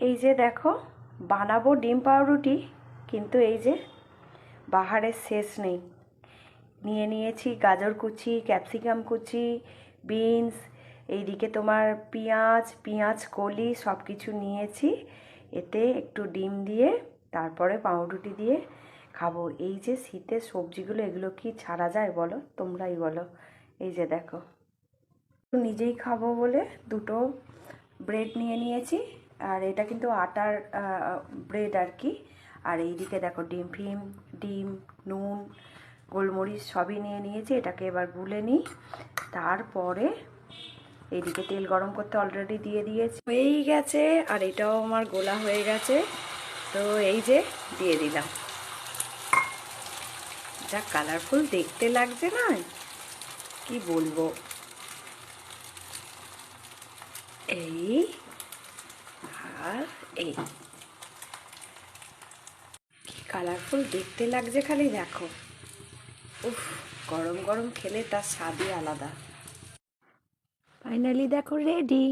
এই যে দেখো বানাবো ডিম পাউরুটি, কিন্তু এই যে বাহারের শেষ নেই। নিয়ে নিয়েছি গাজর কুচি, ক্যাপসিকাম কুচি, বিনস, এইদিকে তোমার পেঁয়াজ কলি সব কিছু নিয়েছি। এতে একটু ডিম দিয়ে তারপরে পাউরুটি দিয়ে খাবো। এই যে শীতের সবজিগুলো, এগুলো কি ছাড়া যায় বলো? তোমরাই বলো। এই যে দেখো, নিজেই খাবো বলে দুটো ব্রেড নিয়ে নিয়েছি, আর এটা কিন্তু আটার ব্রেড আর কি। আর এইদিকে দেখো ডিম, নুন, গোলমরিচ সবই নিয়ে নিয়েছি। এটাকে এবার গুলে নিই। তারপরে এইদিকে তেল গরম করতে অলরেডি দিয়ে দিয়েছি, হয়েই গেছে। আর এটাও আমার গোলা হয়ে গেছে। তো এই যে দিয়ে দিলাম। যা কালারফুল দেখতে লাগছে না, কি বলবো। এই আর এই কি কালারফুল দেখতে লাগছে, খালি দেখো। উফ, গরম গরম খেলে তার স্বাদই আলাদা। ফাইনালি দেখো রেডি।